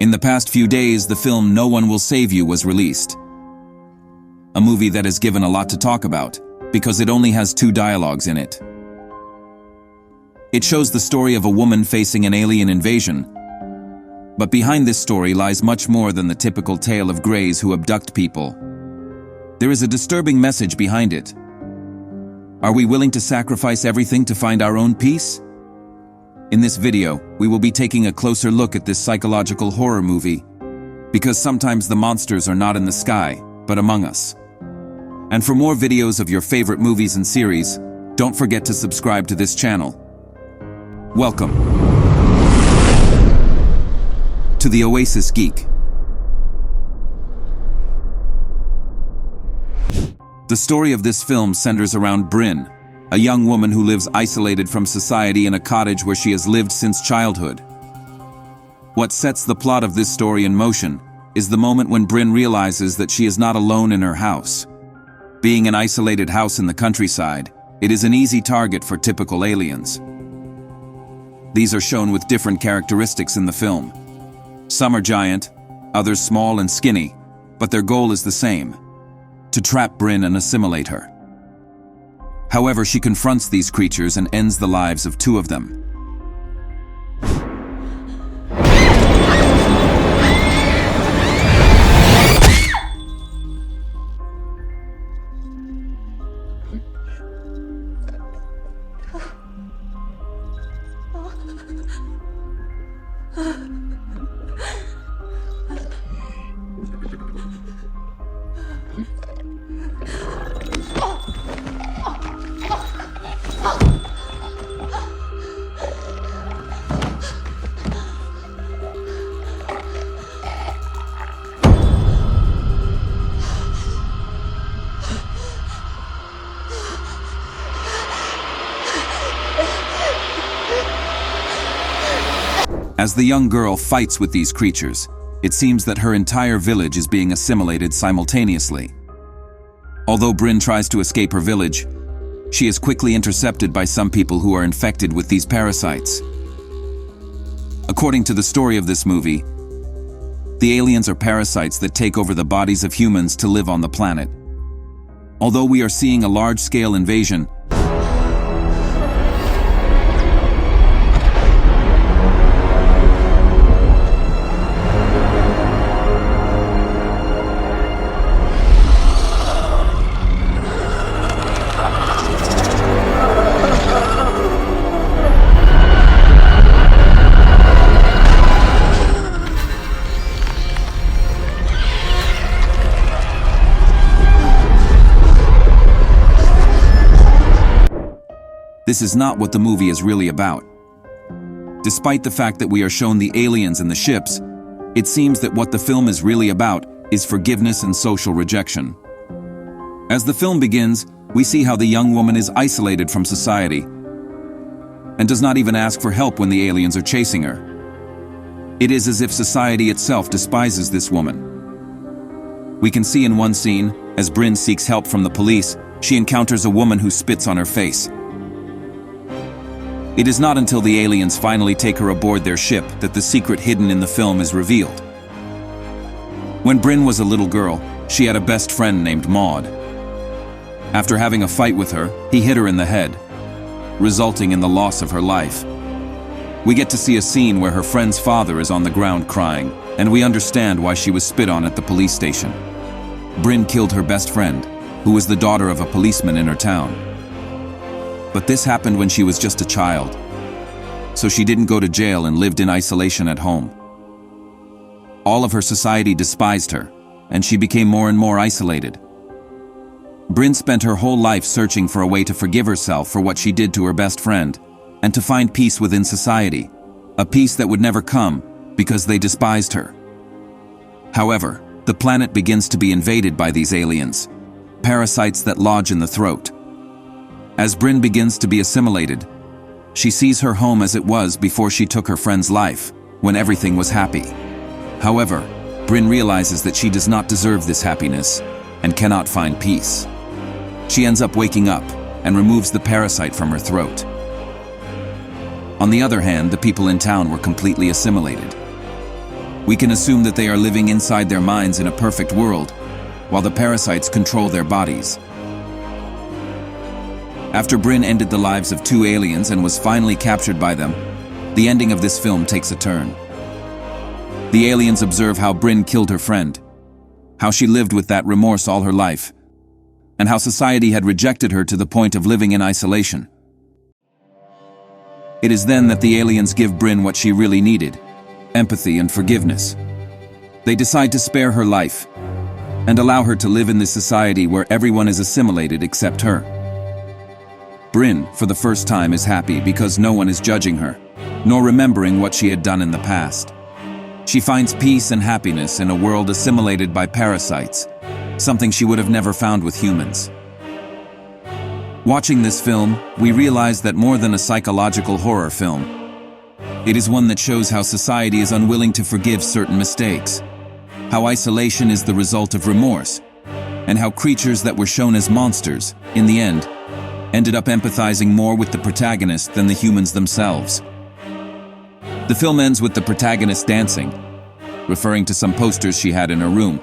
In the past few days, the film No One Will Save You was released. A movie that has given a lot to talk about, because it only has 2 dialogues in it. It shows the story of a woman facing an alien invasion. But behind this story lies much more than the typical tale of greys who abduct people. There is a disturbing message behind it. Are we willing to sacrifice everything to find our own peace? In this video, we will be taking a closer look at this psychological horror movie, because sometimes the monsters are not in the sky, but among us. And for more videos of your favorite movies and series, don't forget to subscribe to this channel. Welcome to the Oasis Geek. The story of this film centers around Bryn, a young woman who lives isolated from society in a cottage where she has lived since childhood. What sets the plot of this story in motion is the moment when Bryn realizes that she is not alone in her house. Being an isolated house in the countryside, it is an easy target for typical aliens. These are shown with different characteristics in the film. Some are giant, others small and skinny, but their goal is the same: to trap Bryn and assimilate her. However, she confronts these creatures and ends the lives of 2 of them. As the young girl fights with these creatures, it seems that her entire village is being assimilated simultaneously. Although Bryn tries to escape her village, she is quickly intercepted by some people who are infected with these parasites. According to the story of this movie, the aliens are parasites that take over the bodies of humans to live on the planet. Although we are seeing a large-scale invasion, this is not what the movie is really about. Despite the fact that we are shown the aliens and the ships, it seems that what the film is really about is forgiveness and social rejection. As the film begins, we see how the young woman is isolated from society and does not even ask for help when the aliens are chasing her. It is as if society itself despises this woman. We can see in one scene, as Bryn seeks help from the police, she encounters a woman who spits on her face. It is not until the aliens finally take her aboard their ship that the secret hidden in the film is revealed. When Bryn was a little girl, she had a best friend named Maud. After having a fight with her, he hit her in the head, resulting in the loss of her life. We get to see a scene where her friend's father is on the ground crying, and we understand why she was spit on at the police station. Bryn killed her best friend, who was the daughter of a policeman in her town. But this happened when she was just a child, so she didn't go to jail and lived in isolation at home. All of her society despised her, and she became more and more isolated. Bryn spent her whole life searching for a way to forgive herself for what she did to her best friend, and to find peace within society, a peace that would never come because they despised her. However, the planet begins to be invaded by these aliens, parasites that lodge in the throat. As Bryn begins to be assimilated, she sees her home as it was before she took her friend's life, when everything was happy. However, Bryn realizes that she does not deserve this happiness and cannot find peace. She ends up waking up and removes the parasite from her throat. On the other hand, the people in town were completely assimilated. We can assume that they are living inside their minds in a perfect world, while the parasites control their bodies. After Bryn ended the lives of 2 aliens and was finally captured by them, the ending of this film takes a turn. The aliens observe how Bryn killed her friend, how she lived with that remorse all her life, and how society had rejected her to the point of living in isolation. It is then that the aliens give Bryn what she really needed: empathy and forgiveness. They decide to spare her life and allow her to live in this society where everyone is assimilated except her. Bryn, for the first time, is happy because no one is judging her, nor remembering what she had done in the past. She finds peace and happiness in a world assimilated by parasites, something she would have never found with humans. Watching this film, we realize that more than a psychological horror film, it is one that shows how society is unwilling to forgive certain mistakes, how isolation is the result of remorse, and how creatures that were shown as monsters, in the end, ended up empathizing more with the protagonist than the humans themselves. The film ends with the protagonist dancing, referring to some posters she had in her room,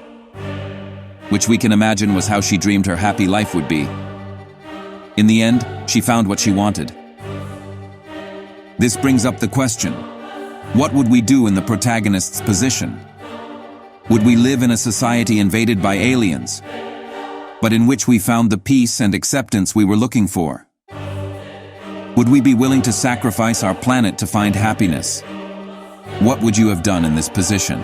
which we can imagine was how she dreamed her happy life would be. In the end, she found what she wanted. This brings up the question: what would we do in the protagonist's position? Would we live in a society invaded by aliens, but in which we found the peace and acceptance we were looking for? Would we be willing to sacrifice our planet to find happiness? What would you have done in this position?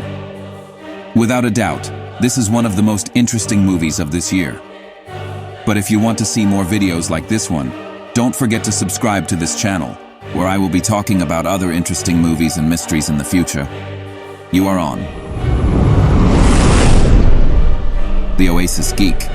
Without a doubt, this is one of the most interesting movies of this year. But if you want to see more videos like this one, don't forget to subscribe to this channel, where I will be talking about other interesting movies and mysteries in the future. You are on The Oasis Geek.